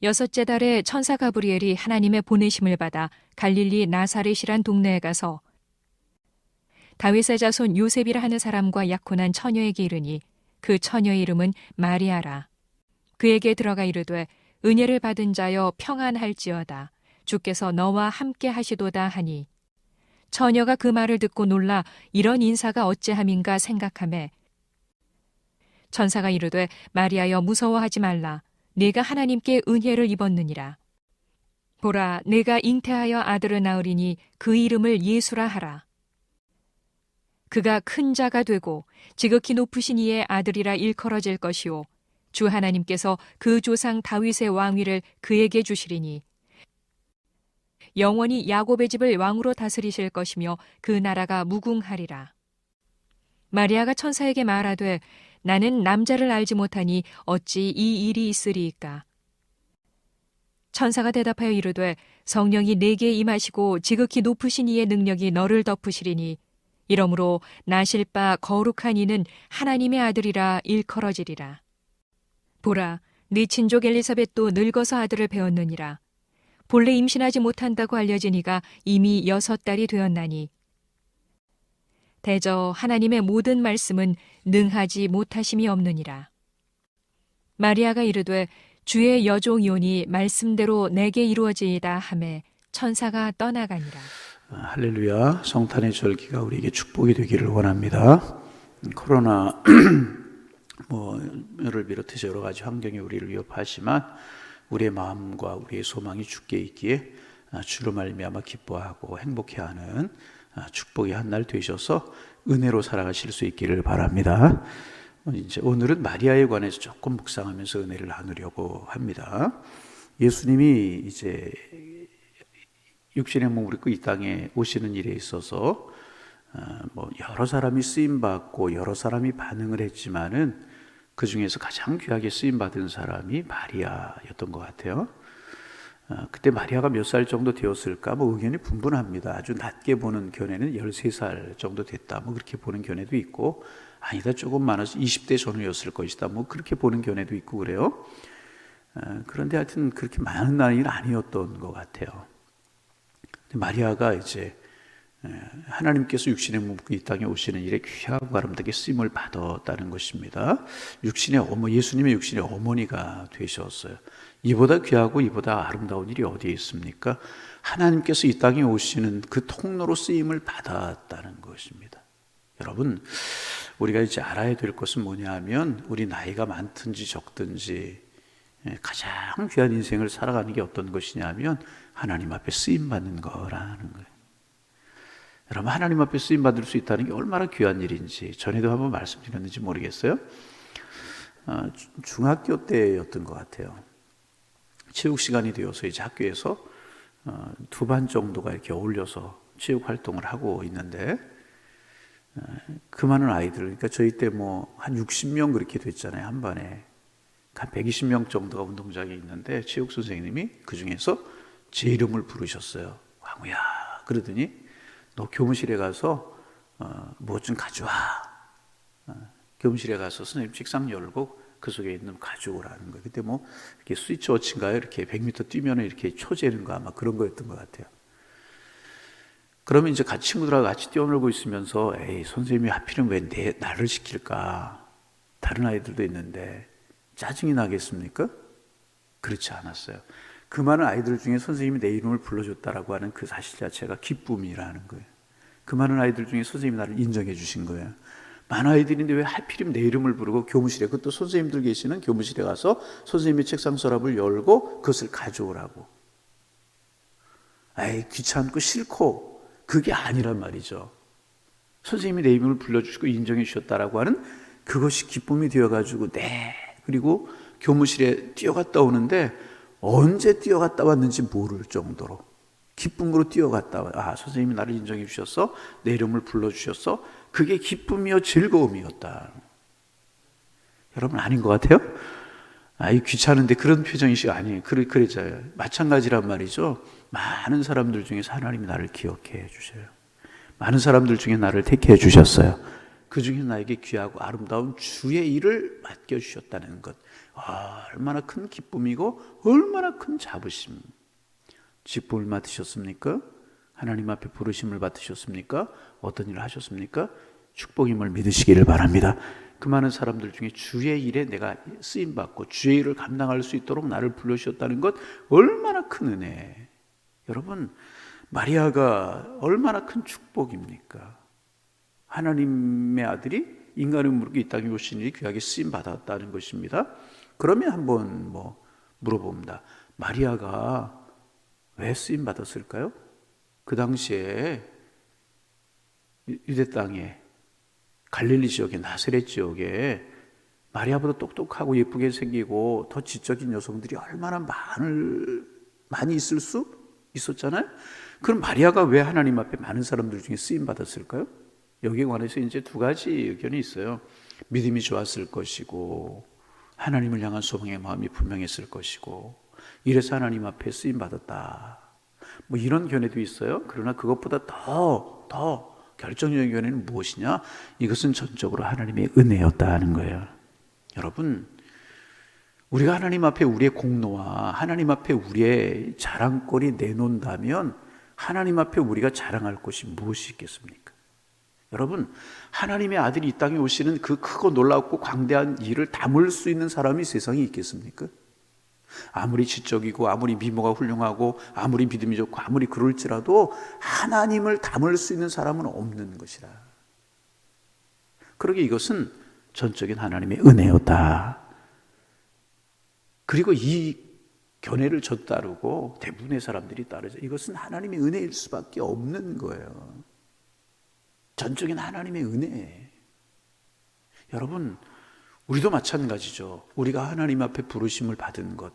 6째 달에 천사 가브리엘이 하나님의 보내심을 받아 갈릴리 나사렛이란 동네에 가서 다윗의 자손 요셉이라 하는 사람과 약혼한 처녀에게 이르니 그 처녀의 이름은 마리아라. 그에게 들어가 이르되 은혜를 받은 자여 평안할지어다. 주께서 너와 함께 하시도다 하니 처녀가 그 말을 듣고 놀라 이런 인사가 어찌함인가 생각하매 천사가 이르되 마리아여 무서워하지 말라. 네가 하나님께 은혜를 입었느니라. 보라, 내가 잉태하여 아들을 낳으리니 그 이름을 예수라 하라. 그가 큰 자가 되고 지극히 높으신 이의 아들이라 일컬어질 것이요 주 하나님께서 그 조상 다윗의 왕위를 그에게 주시리니 영원히 야곱의 집을 왕으로 다스리실 것이며 그 나라가 무궁하리라. 마리아가 천사에게 말하되 나는 남자를 알지 못하니 어찌 이 일이 있으리이까. 천사가 대답하여 이르되 성령이 내게 임하시고 지극히 높으신 이의 능력이 너를 덮으시리니 이러므로 나실 바 거룩한 이는 하나님의 아들이라 일컬어지리라. 보라, 네 친족 엘리사벳도 늙어서 아들을 배웠느니라. 본래 임신하지 못한다고 알려진 이가 이미 6달이 되었나니 대저 하나님의 모든 말씀은 능하지 못하심이 없느니라. 마리아가 이르되 주의 여종이오니 말씀대로 내게 이루어지이다 하매 천사가 떠나가니라. 할렐루야. 성탄의 절기가 우리에게 축복이 되기를 원합니다. 코로나 를 비롯해서 여러 가지 환경이 우리를 위협하지만 우리의 마음과 우리의 소망이 주께 있기에 주로 말미암아 기뻐하고 행복해하는 축복의 한 날 되셔서 은혜로 살아가실 수 있기를 바랍니다. 이제 오늘은 마리아에 관해서 조금 묵상하면서 은혜를 나누려고 합니다. 예수님이 이제 육신의 몸을 입고 이 땅에 오시는 일에 있어서 여러 사람이 쓰임 받고 여러 사람이 반응을 했지만은 그 중에서 가장 귀하게 쓰임 받은 사람이 마리아였던 것 같아요. 그때 마리아가 몇 살 정도 되었을까? 의견이 분분합니다. 아주 낮게 보는 견해는 13살 정도 됐다. 그렇게 보는 견해도 있고, 아니다, 조금 많아서 20대 전후였을 것이다. 그렇게 보는 견해도 있고 그래요. 그런데 하여튼 그렇게 많은 나이는 아니었던 것 같아요. 마리아가 이제 하나님께서 육신의 몸 이 땅에 오시는 일에 귀하고 아름답게 쓰임을 받았다는 것입니다. 예수님의 육신의 어머니가 되셨어요. 이보다 귀하고 이보다 아름다운 일이 어디에 있습니까? 하나님께서 이 땅에 오시는 그 통로로 쓰임을 받았다는 것입니다. 여러분, 우리가 이제 알아야 될 것은 뭐냐 하면 우리 나이가 많든지 적든지 가장 귀한 인생을 살아가는 게 어떤 것이냐 하면 하나님 앞에 쓰임 받는 거라는 거예요. 여러분, 하나님 앞에 쓰임 받을 수 있다는 게 얼마나 귀한 일인지 전에도 한번 말씀드렸는지 모르겠어요. 중학교 때였던 것 같아요. 체육 시간이 되어서 이제 학교에서 2반 정도가 이렇게 어울려서 체육 활동을 하고 있는데 그 많은 아이들, 그러니까 저희 때 한 60명 그렇게 됐잖아요. 한 반에 한 120명 정도가 운동장에 있는데 체육 선생님이 그 중에서 제 이름을 부르셨어요. 광우야. 그러더니 너 교무실에 가서 뭐 좀 가져와. 교무실에 가서 선생님 책상 열고 그 속에 있는 가져오라는 거예요. 그때 이렇게 스위치워치인가요? 이렇게 100m 뛰면 이렇게 초 재는 거 아마 그런 거였던 것 같아요. 그러면 이제 친구들하고 같이 뛰어놀고 있으면서 에이, 선생님이 하필은 왜 나를 시킬까? 다른 아이들도 있는데 짜증이 나겠습니까? 그렇지 않았어요. 그 많은 아이들 중에 선생님이 내 이름을 불러줬다라고 하는 그 사실 자체가 기쁨이라는 거예요. 그 많은 아이들 중에 선생님이 나를 인정해 주신 거예요. 많은 아이들인데 왜 하필이면 내 이름을 부르고 교무실에, 그것도 선생님들 계시는 교무실에 가서 선생님의 책상 서랍을 열고 그것을 가져오라고. 에이, 귀찮고 싫고 그게 아니란 말이죠. 선생님이 내 이름을 불러주시고 인정해 주셨다라고 하는 그것이 기쁨이 되어가지고 그리고 교무실에 뛰어갔다 오는데 언제 뛰어갔다 왔는지 모를 정도로 기쁨으로 뛰어갔다 와. 선생님이 나를 인정해 주셔서 내 이름을 불러주셔서 그게 기쁨이요 즐거움이었다. 여러분, 아닌 것 같아요? 이 귀찮은데 그런 표정이시 아니에요. 그러죠. 마찬가지란 말이죠. 많은 사람들 중에서 하나님이 나를 기억해 주셔요. 많은 사람들 중에 나를 택해 주셨어요. 그 중에 나에게 귀하고 아름다운 주의 일을 맡겨주셨다는 것, 얼마나 큰 기쁨이고 얼마나 큰 자부심. 직분을 맡으셨습니까? 하나님 앞에 부르심을 받으셨습니까? 어떤 일을 하셨습니까? 축복임을 믿으시기를 바랍니다. 그 많은 사람들 중에 주의 일에 내가 쓰임받고 주의 일을 감당할 수 있도록 나를 불러주셨다는 것 얼마나 큰 은혜. 여러분, 마리아가 얼마나 큰 축복입니까? 하나님의 아들이 인간의 몸으로 이 땅에 오신 일이 귀하게 쓰임받았다는 것입니다. 그러면 한번 물어봅니다. 마리아가 왜 쓰임받았을까요? 그 당시에 유대 땅에 갈릴리 지역의 나사렛 지역에 마리아보다 똑똑하고 예쁘게 생기고 더 지적인 여성들이 얼마나 많이 있을 수 있었잖아요. 그럼 마리아가 왜 하나님 앞에 많은 사람들 중에 쓰임 받았을까요? 여기에 관해서 이제 두 가지 의견이 있어요. 믿음이 좋았을 것이고 하나님을 향한 소망의 마음이 분명했을 것이고 이래서 하나님 앞에 쓰임 받았다. 이런 견해도 있어요. 그러나 그것보다 더 결정적인 견해는 무엇이냐? 이것은 전적으로 하나님의 은혜였다는 거예요. 여러분, 우리가 하나님 앞에 우리의 공로와 하나님 앞에 우리의 자랑거리 내놓는다면 하나님 앞에 우리가 자랑할 것이 무엇이 있겠습니까? 여러분, 하나님의 아들이 이 땅에 오시는 그 크고 놀랍고 광대한 일을 담을 수 있는 사람이 세상에 있겠습니까? 아무리 지적이고 아무리 미모가 훌륭하고 아무리 믿음이 좋고 아무리 그럴지라도 하나님을 담을 수 있는 사람은 없는 것이라. 그러기에 이것은 전적인 하나님의 은혜였다. 그리고 이 견해를 따르고 대부분의 사람들이 따르죠. 이것은 하나님의 은혜일 수밖에 없는 거예요. 전적인 하나님의 은혜. 여러분, 우리도 마찬가지죠. 우리가 하나님 앞에 부르심을 받은 것,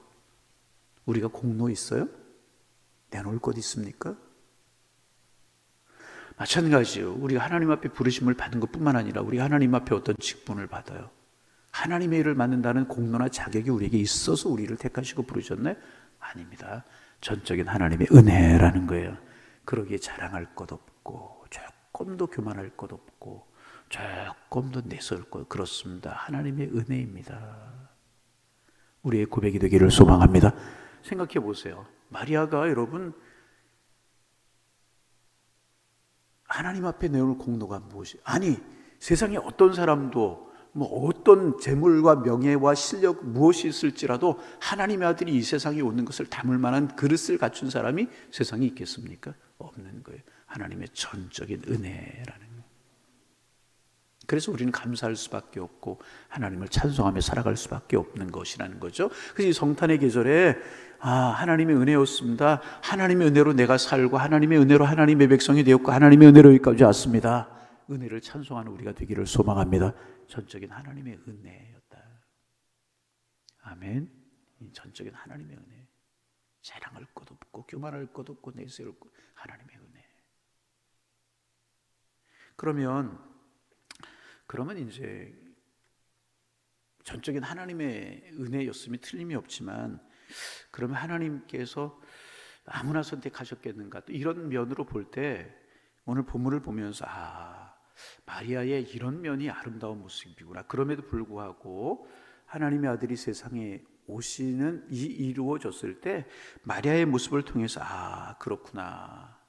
우리가 공로 있어요? 내놓을 것 있습니까? 마찬가지요. 우리가 하나님 앞에 부르심을 받은 것뿐만 아니라 우리가 하나님 앞에 어떤 직분을 받아요. 하나님의 일을 맡는다는 공로나 자격이 우리에게 있어서 우리를 택하시고 부르셨나요? 아닙니다. 전적인 하나님의 은혜라는 거예요. 그러기에 자랑할 것 없고 조금도 교만할 것 없고 조금도 내세울 것, 그렇습니다. 하나님의 은혜입니다. 우리의 고백이 되기를 소망합니다. 생각해 보세요. 마리아가 여러분 하나님 앞에 내놓을 공로가 무엇이? 아니, 세상에 어떤 사람도 어떤 재물과 명예와 실력 무엇이 있을지라도 하나님의 아들이 이 세상에 오는 것을 담을 만한 그릇을 갖춘 사람이 세상에 있겠습니까? 없는 거예요. 하나님의 전적인 은혜라는 거예요. 그래서 우리는 감사할 수밖에 없고 하나님을 찬송하며 살아갈 수밖에 없는 것이라는 거죠. 그래서 이 성탄의 계절에 하나님의 은혜였습니다. 하나님의 은혜로 내가 살고 하나님의 은혜로 하나님의 백성이 되었고 하나님의 은혜로 여기까지 왔습니다. 은혜를 찬송하는 우리가 되기를 소망합니다. 전적인 하나님의 은혜였다. 아멘. 전적인 하나님의 은혜. 자랑할 것 없고 교만할 것 없고 내세울 것, 하나님의 은혜. 그러면 이제 전적인 하나님의 은혜였음이 틀림이 없지만, 그러면 하나님께서 아무나 선택하셨겠는가? 또 이런 면으로 볼 때 오늘 본문을 보면서 마리아의 이런 면이 아름다운 모습이구나. 그럼에도 불구하고 하나님의 아들이 세상에 오시는 이 이루어졌을 때 마리아의 모습을 통해서 그렇구나.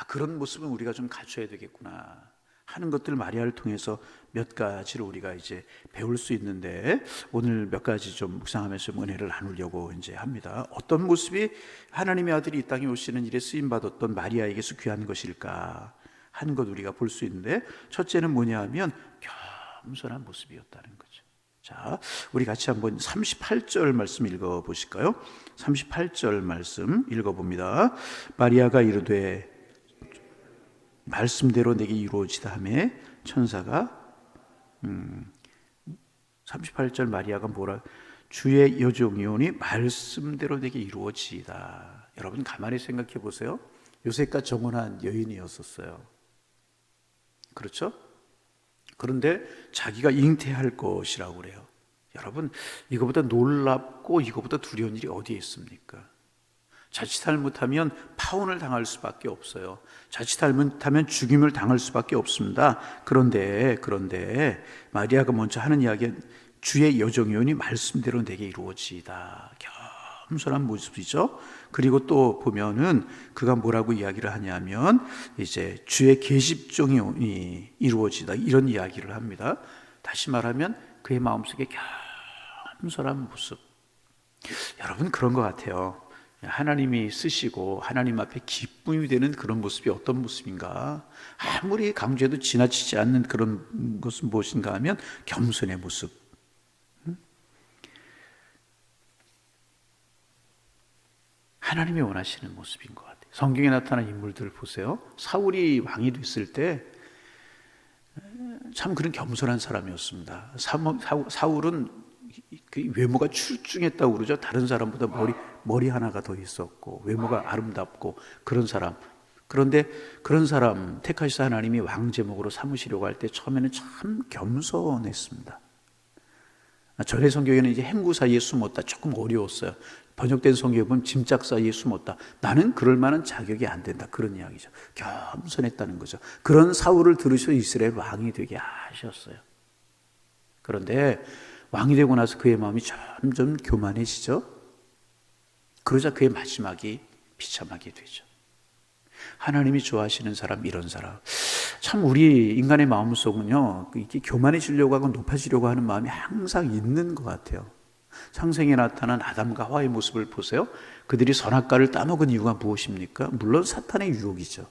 그런 모습은 우리가 좀 갖춰야 되겠구나 하는 것들 마리아를 통해서 몇 가지를 우리가 이제 배울 수 있는데, 오늘 몇 가지 좀 묵상하면서 은혜를 나누려고 이제 합니다. 어떤 모습이 하나님의 아들이 이 땅에 오시는 일에 쓰임 받았던 마리아에게서 귀한 것일까 하는 것 우리가 볼 수 있는데, 첫째는 뭐냐 하면 겸손한 모습이었다는 거죠. 자, 우리 같이 한번 38절 말씀 읽어 보실까요? 38절 말씀 읽어 봅니다. 마리아가 이르되 말씀대로 내게 이루어지다 하며 천사가 38절 마리아가 주의 여종이오니 말씀대로 내게 이루어지이다. 여러분 가만히 생각해 보세요. 요셉과 정혼한 여인이었었어요. 그렇죠? 그런데 자기가 잉태할 것이라고 그래요. 여러분, 이거보다 놀랍고 이거보다 두려운 일이 어디에 있습니까? 자칫 잘못하면 파혼을 당할 수밖에 없어요. 자칫 잘못하면 죽임을 당할 수밖에 없습니다. 그런데 마리아가 먼저 하는 이야기는 주의 여정이오니 말씀대로 내게 이루어지이다. 겸손한 모습이죠. 그리고 또 보면은 그가 뭐라고 이야기를 하냐면 이제 주의 계십종이 이루어지다, 이런 이야기를 합니다. 다시 말하면 그의 마음속에 겸손한 모습. 여러분, 그런 것 같아요. 하나님이 쓰시고 하나님 앞에 기쁨이 되는 그런 모습이 어떤 모습인가? 아무리 강조해도 지나치지 않는 그런 것은 무엇인가 하면 겸손의 모습. 하나님이 원하시는 모습인 것 같아요. 성경에 나타난 인물들을 보세요. 사울이 왕이 됐을 때 참 그런 겸손한 사람이었습니다. 사울은 그 외모가 출중했다고 그러죠. 다른 사람보다 머리 하나가 더 있었고 외모가 아름답고 그런 사람. 그런데 그런 사람 택하셔서 하나님이 왕 제목으로 삼으시려고 할 때 처음에는 참 겸손했습니다. 전의 성경에는 이제 행구 사이에 숨었다, 조금 어려웠어요. 번역된 성경에 보면 짐짝 사이에 숨었다. 나는 그럴 만한 자격이 안 된다, 그런 이야기죠. 겸손했다는 거죠. 그런 사울을 들으셔서 이스라엘 왕이 되게 하셨어요. 그런데 왕이 되고 나서 그의 마음이 점점 교만해지죠. 그러자 그의 마지막이 비참하게 되죠. 하나님이 좋아하시는 사람, 이런 사람. 참 우리 인간의 마음속은요, 이렇게 교만해지려고 하고 높아지려고 하는 마음이 항상 있는 것 같아요. 창세기에 나타난 아담과 하와의 모습을 보세요. 그들이 선악과를 따먹은 이유가 무엇입니까? 물론 사탄의 유혹이죠.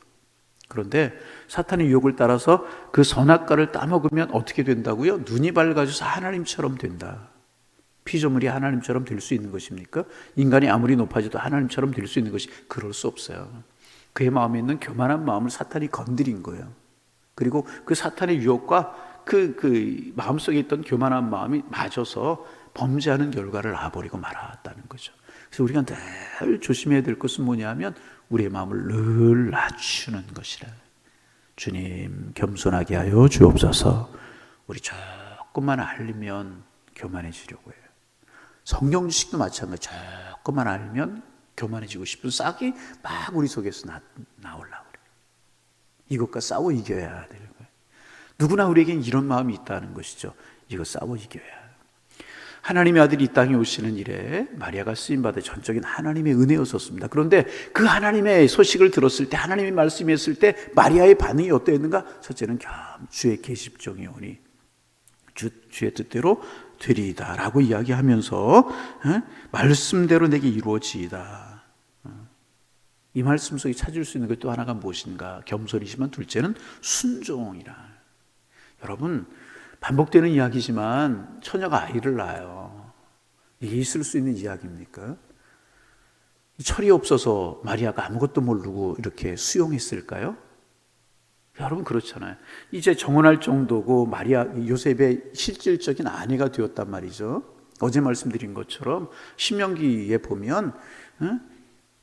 그런데 사탄의 유혹을 따라서 그 선악과를 따먹으면 어떻게 된다고요? 눈이 밝아져서 하나님처럼 된다. 피조물이 하나님처럼 될 수 있는 것입니까? 인간이 아무리 높아져도 하나님처럼 될 수 있는 것이, 그럴 수 없어요. 그의 마음에 있는 교만한 마음을 사탄이 건드린 거예요. 그리고 그 사탄의 유혹과 그 마음속에 있던 교만한 마음이 맞아서 범죄하는 결과를 낳아버리고 말았다는 거죠. 그래서 우리가 늘 조심해야 될 것은 뭐냐면 우리의 마음을 늘 낮추는 것이라. 주님, 겸손하게 하여 주옵소서. 우리 조금만 알면 교만해지려고 해요. 성경 지식도 마찬가지. 조금만 알면 교만해지고 싶은 싹이 막 우리 속에서 나오려고 그래요. 이것과 싸워 이겨야 되는 거예요. 누구나 우리에겐 이런 마음이 있다는 것이죠. 이거 싸워 이겨야 해요. 하나님의 아들이 이 땅에 오시는 일에 마리아가 쓰임받아 전적인 하나님의 은혜였었습니다. 그런데 그 하나님의 소식을 들었을 때, 하나님의 말씀이 했을 때 마리아의 반응이 어떠했는가? 첫째는 주의 계십종이오니 주의 뜻대로 되리이다 라고 이야기하면서 말씀대로 내게 이루어지이다. 이 말씀 속에 찾을 수 있는 것 또 하나가 무엇인가? 겸손이지만 둘째는 순종이라. 여러분, 반복되는 이야기지만 처녀가 아이를 낳아요. 이게 있을 수 있는 이야기입니까? 철이 없어서 마리아가 아무것도 모르고 이렇게 수용했을까요? 여러분, 그렇잖아요. 이제 정혼할 정도고 마리아, 요셉의 실질적인 아내가 되었단 말이죠. 어제 말씀드린 것처럼 신명기에 보면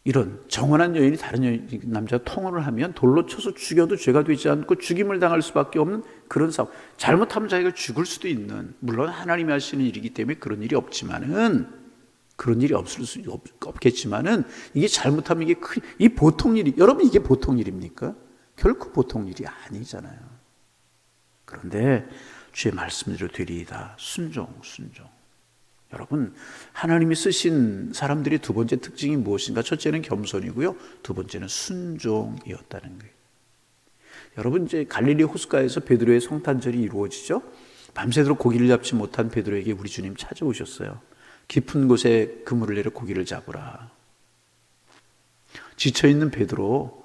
이런 정혼한 여인이 다른 남자와 통혼을 하면 돌로 쳐서 죽여도 죄가 되지 않고 죽임을 당할 수밖에 없는 그런 상황. 잘못하면 자기가 죽을 수도 있는, 물론 하나님이 하시는 일이기 때문에 그런 일이 없지만은, 그런 일이 없겠지만은 이게 잘못하면 이 보통 일이, 여러분, 이게 보통 일입니까? 결코 보통 일이 아니잖아요. 그런데 주의 말씀대로 되리이다. 순종. 여러분, 하나님이 쓰신 사람들의 두 번째 특징이 무엇인가? 첫째는 겸손이고요, 두 번째는 순종이었다는 거예요. 여러분, 이제 갈릴리 호숫가에서 베드로의 성탄절이 이루어지죠. 밤새도록 고기를 잡지 못한 베드로에게 우리 주님 찾아오셨어요. 깊은 곳에 그물을 내려 고기를 잡으라. 지쳐있는 베드로,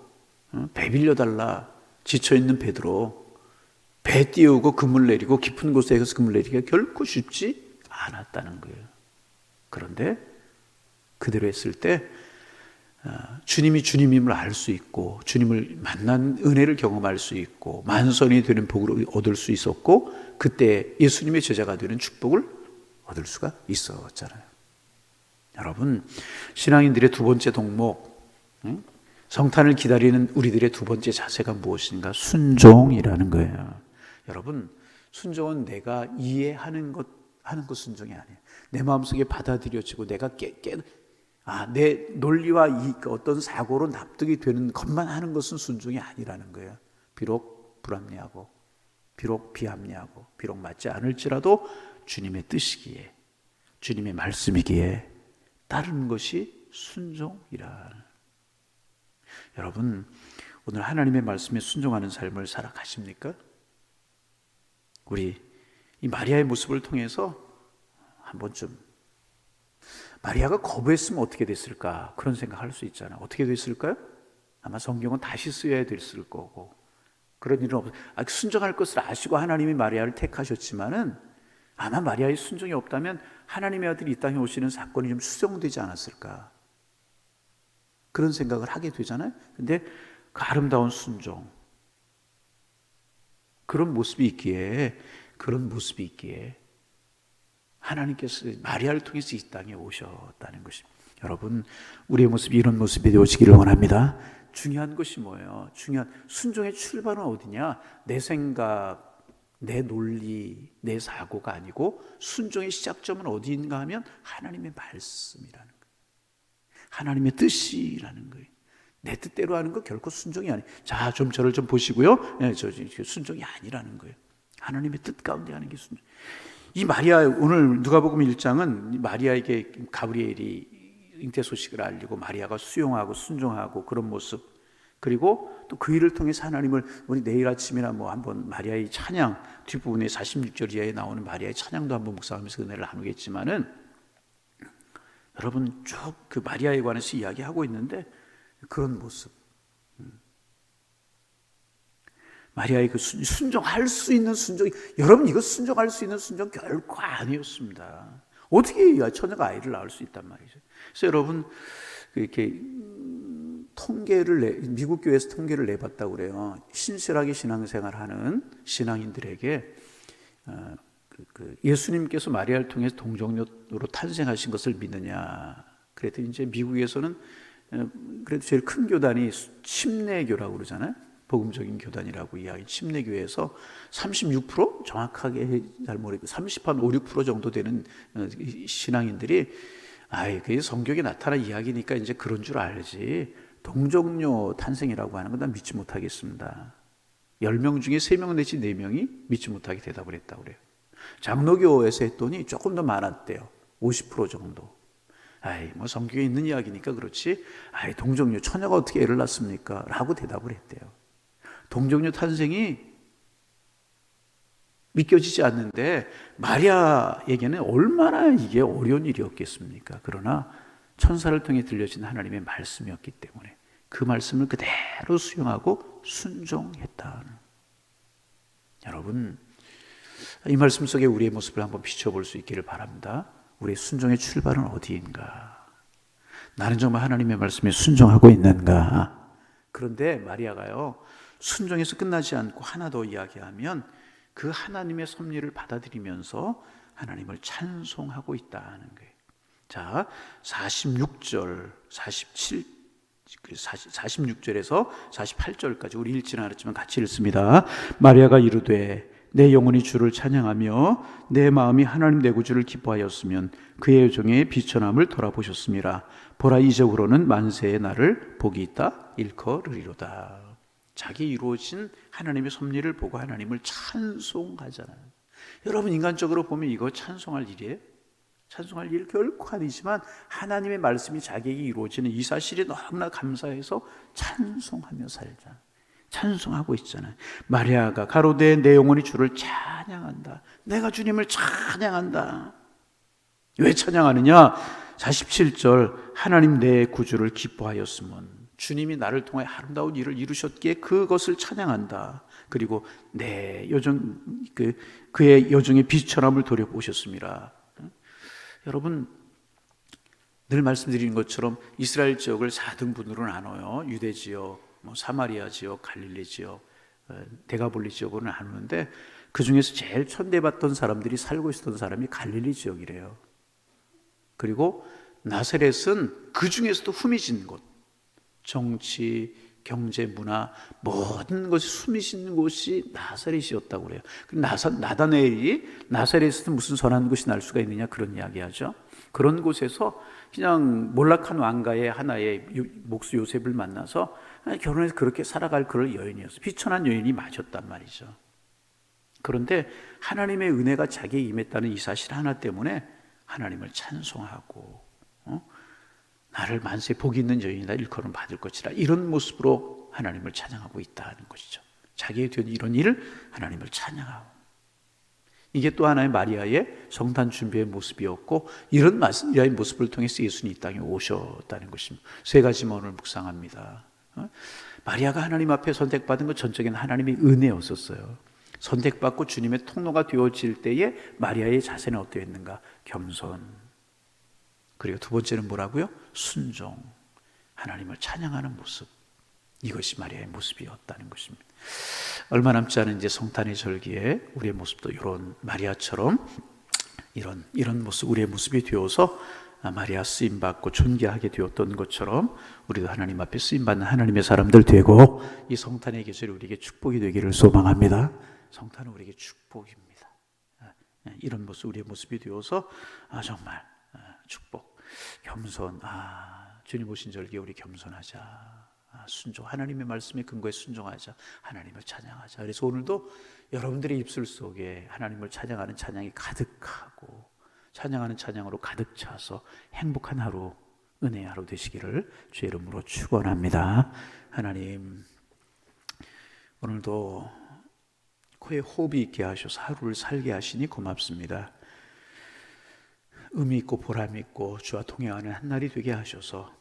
배 빌려달라. 지쳐있는 베드로, 배 띄우고 그물 내리고 깊은 곳에 가서 그물 내리기가 결코 쉽지 않았다는 거예요. 그런데 그대로 했을 때 주님이 주님임을 알 수 있고, 주님을 만난 은혜를 경험할 수 있고, 만선이 되는 복을 얻을 수 있었고, 그때 예수님의 제자가 되는 축복을 얻을 수가 있었잖아요. 여러분, 신앙인들의 두 번째 동목, 성탄을 기다리는 우리들의 두 번째 자세가 무엇인가? 순종이라는 거예요. 여러분, 순종은 내가 이해하는 것 순종이 아니에요. 내 마음속에 받아들여지고 내가 내 논리와 어떤 사고로 납득이 되는 것만 하는 것은 순종이 아니라는 거예요. 비록 불합리하고 비록 비합리하고 비록 맞지 않을지라도 주님의 뜻이기에, 주님의 말씀이기에 따르는 것이 순종이라. 여러분, 오늘 하나님의 말씀에 순종하는 삶을 살아가십니까? 우리 이 마리아의 모습을 통해서 한 번쯤 마리아가 거부했으면 어떻게 됐을까, 그런 생각할 수 있잖아요. 어떻게 됐을까요? 아마 성경은 다시 쓰여야 됐을 거고, 그런 일은 순종할 것을 아시고 하나님이 마리아를 택하셨지만은 아마 마리아의 순종이 없다면 하나님의 아들이 이 땅에 오시는 사건이 좀 수정되지 않았을까, 그런 생각을 하게 되잖아요. 근데 그 아름다운 순종, 그런 모습이 있기에 하나님께서 마리아를 통해서 이 땅에 오셨다는 것입니다. 여러분, 우리의 모습이 이런 모습이 되어지기를 원합니다. 중요한 것이 뭐예요? 순종의 출발은 어디냐? 내 생각, 내 논리, 내 사고가 아니고 순종의 시작점은 어디인가 하면 하나님의 말씀이라는 거예요. 하나님의 뜻이라는 거예요. 내 뜻대로 하는 거 결코 순종이 아니에요. 자, 좀 저를 좀 보시고요. 순종이 아니라는 거예요. 하나님의 뜻 가운데 하는 게 순종. 이 마리아, 오늘 누가복음 1장은 마리아에게 가브리엘이 잉태 소식을 알리고 마리아가 수용하고 순종하고 그런 모습, 그리고 또 그 일을 통해서 하나님을, 우리 내일 아침이나 한번 마리아의 찬양, 뒷부분에 46절 이하에 나오는 마리아의 찬양도 한번 묵상하면서 은혜를 나누겠지만은, 여러분 쭉 그 마리아에 관해서 이야기하고 있는데 그런 모습, 마리아의 그 순종할 수 있는 순종이, 여러분 이거 순종할 수 있는 순종 결코 아니었습니다. 어떻게 처녀가 아이를 낳을 수 있단 말이죠. 그래서 여러분 이렇게 미국 교회에서 통계를 내봤다고 그래요. 신실하게 신앙생활하는 신앙인들에게 예수님께서 마리아를 통해서 동정녀로 탄생하신 것을 믿느냐 그랬더니, 이제 미국에서는 그래도 제일 큰 교단이 침례교라고 그러잖아요. 복음적인 교단이라고 이야기, 침례교회에서 36%? 정확하게 잘 모르겠고 30한 5, 6% 정도 되는 신앙인들이 그게 성경에 나타난 이야기니까 이제 그런 줄 알지, 동정녀 탄생이라고 하는 건 난 믿지 못하겠습니다. 10명 중에 3명 내지 4명이 믿지 못하게 대답을 했다고 그래요. 장로교에서 했더니 조금 더 많았대요. 50% 정도. 성경에 있는 이야기니까 그렇지, 동정녀, 처녀가 어떻게 애를 낳습니까? 라고 대답을 했대요. 동정녀 탄생이 믿겨지지 않는데 마리아에게는 얼마나 이게 어려운 일이었겠습니까? 그러나 천사를 통해 들려진 하나님의 말씀이었기 때문에 그 말씀을 그대로 수용하고 순종했다. 여러분, 이 말씀 속에 우리의 모습을 한번 비춰볼 수 있기를 바랍니다. 우리의 순종의 출발은 어디인가? 나는 정말 하나님의 말씀에 순종하고 있는가? 그런데 마리아가요, 순종에서 끝나지 않고 하나 더 이야기하면 그 하나님의 섭리를 받아들이면서 하나님을 찬송하고 있다는 거예요. 자, 46절에서 48절까지 우리 읽지는 않았지만 같이 읽습니다. 마리아가 이르되 내 영혼이 주를 찬양하며 내 마음이 하나님 내 구주를 기뻐하였으면 그의 여종의 비천함을 돌아보셨습니다. 보라, 이적으로는 만세의 날을 복이 있다 일컬으리로다. 자기 이루어진 하나님의 섭리를 보고 하나님을 찬송하잖아요. 여러분, 인간적으로 보면 이거 찬송할 일이에요? 찬송할 일 결코 아니지만 하나님의 말씀이 자기에게 이루어지는 이 사실이 너무나 감사해서 찬송하며 살자. 찬송하고 있잖아요. 마리아가 가로되 내 영혼이 주를 찬양한다. 내가 주님을 찬양한다. 왜 찬양하느냐? 47절 하나님 내 구주를 기뻐하였으면, 주님이 나를 통해 아름다운 일을 이루셨기에 그것을 찬양한다. 그리고 내 여종, 그의 여종의 비천함을 돌려보셨습니다. 여러분, 늘 말씀드리는 것처럼 이스라엘 지역을 4등분으로 나눠요. 유대 지역, 사마리아 지역, 갈릴리 지역, 데가볼리 지역으로 나누는데 그 중에서 제일 천대받던 사람들이 살고 있었던 사람이 갈릴리 지역이래요. 그리고 나사렛은 그 중에서도 후미진 곳, 정치, 경제, 문화 모든 것이 숨이신 곳이 나사렛이었다고 그래요. 나다네엘이 나사렛에서 무슨 선한 것이 날 수가 있느냐, 그런 이야기하죠. 그런 곳에서 그냥 몰락한 왕가의 하나의 목수 요셉을 만나서 결혼해서 그렇게 살아갈 그럴 여인이었어요. 비천한 여인이 맞았단 말이죠. 그런데 하나님의 은혜가 자기에 임했다는 이 사실 하나 때문에 하나님을 찬송하고 나를 만세 복이 있는 여인이다 일컬음 받을 것이라 이런 모습으로 하나님을 찬양하고 있다는 것이죠. 자기에 된 이런 일을 하나님을 찬양하고, 이게 또 하나의 마리아의 성탄 준비의 모습이었고, 이런 마리아의 모습을 통해서 예수님이 이 땅에 오셨다는 것입니다. 세 가지만 오늘 묵상합니다. 마리아가 하나님 앞에 선택받은 것 전적인 하나님의 은혜였었어요. 선택받고 주님의 통로가 되어질 때에 마리아의 자세는 어떠했는가? 겸손. 그리고 두 번째는 뭐라고요? 순종. 하나님을 찬양하는 모습. 이것이 마리아의 모습이었다는 것입니다. 얼마 남지 않은 이제 성탄의 절기에 우리의 모습도 이런 마리아처럼 이런 모습, 우리의 모습이 되어서 마리아 쓰임받고 존귀하게 되었던 것처럼 우리도 하나님 앞에 쓰임받는 하나님의 사람들 되고, 이 성탄의 계절이 우리에게 축복이 되기를 소망합니다. 성탄은 우리에게 축복입니다. 이런 모습, 우리의 모습이 되어서 정말 축복, 겸손. 주님 오신 절기에 우리 겸손하자. 순종, 하나님의 말씀에 근거해 순종하자. 하나님을 찬양하자. 그래서 오늘도 여러분들의 입술 속에 하나님을 찬양하는 찬양이 가득하고, 찬양하는 찬양으로 가득 차서 행복한 하루, 은혜의 하루 되시기를 주의 이름으로 축원합니다. 하나님, 오늘도 코에 호흡이 있게 하셔서 하루를 살게 하시니 고맙습니다. 의미 있고 보람 있고 주와 동행하는 한 날이 되게 하셔서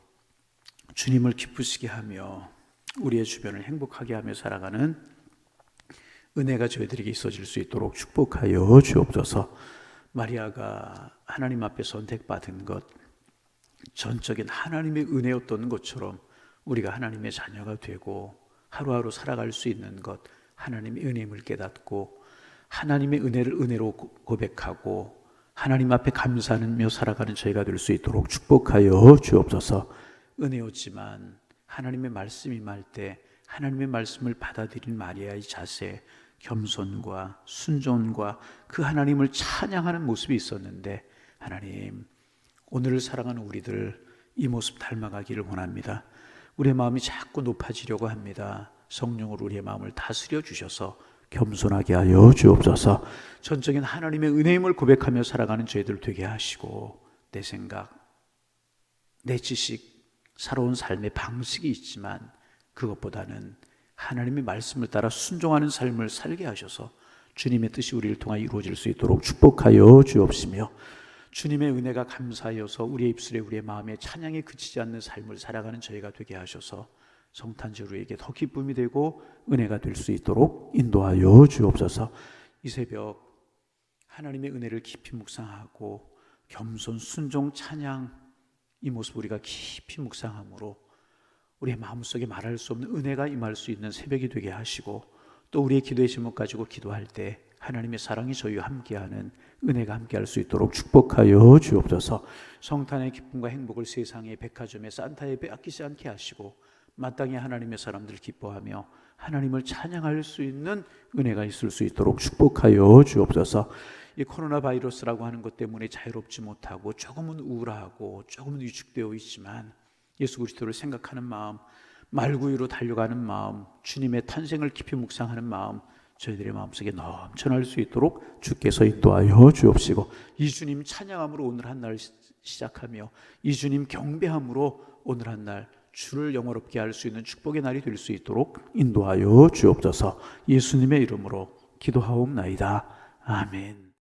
주님을 기쁘시게 하며 우리의 주변을 행복하게 하며 살아가는 은혜가 저희들에게 있어질 수 있도록 축복하여 주옵소서. 마리아가 하나님 앞에 선택받은 것, 전적인 하나님의 은혜였던 것처럼 우리가 하나님의 자녀가 되고 하루하루 살아갈 수 있는 것, 하나님의 은혜임을 깨닫고 하나님의 은혜를 은혜로 고백하고 하나님 앞에 감사하며 살아가는 저희가 될 수 있도록 축복하여 주옵소서. 은혜였지만 하나님의 말씀이 임할 때 하나님의 말씀을 받아들인 마리아의 자세, 겸손과 순종과 그 하나님을 찬양하는 모습이 있었는데, 하나님, 오늘을 사랑하는 우리들 이 모습 닮아가기를 원합니다. 우리의 마음이 자꾸 높아지려고 합니다. 성령으로 우리의 마음을 다스려 주셔서 겸손하게 하여 주옵소서. 전적인 하나님의 은혜임을 고백하며 살아가는 저희들 되게 하시고, 내 생각, 내 지식, 살아온 삶의 방식이 있지만 그것보다는 하나님의 말씀을 따라 순종하는 삶을 살게 하셔서 주님의 뜻이 우리를 통하여 이루어질 수 있도록 축복하여 주옵시며, 주님의 은혜가 감사하여서 우리의 입술에 우리의 마음에 찬양이 그치지 않는 삶을 살아가는 저희가 되게 하셔서 성탄절 우리에게 더 기쁨이 되고 은혜가 될 수 있도록 인도하여 주옵소서. 이 새벽 하나님의 은혜를 깊이 묵상하고 겸손, 순종, 찬양, 이 모습 우리가 깊이 묵상함으로 우리의 마음속에 말할 수 없는 은혜가 임할 수 있는 새벽이 되게 하시고, 또 우리의 기도의 제목 가지고 기도할 때 하나님의 사랑이 저희와 함께하는 은혜가 함께할 수 있도록 축복하여 주옵소서. 성탄의 기쁨과 행복을 세상의 백화점에 산타에 빼앗기지 않게 하시고 마땅히 하나님의 사람들 기뻐하며 하나님을 찬양할 수 있는 은혜가 있을 수 있도록 축복하여 주옵소서. 이 코로나 바이러스라고 하는 것 때문에 자유롭지 못하고 조금은 우울하고 조금은 위축되어 있지만 예수 그리스도를 생각하는 마음, 말구유로 달려가는 마음, 주님의 탄생을 깊이 묵상하는 마음, 저희들의 마음속에 넘쳐날 수 있도록 주께서 인도하여 주옵시고, 이 주님 찬양함으로 오늘 한 날 시작하며 이 주님 경배함으로 오늘 한 날 주를 영화롭게 할 수 있는 축복의 날이 될 수 있도록 인도하여 주옵소서. 예수님의 이름으로 기도하옵나이다. 아멘.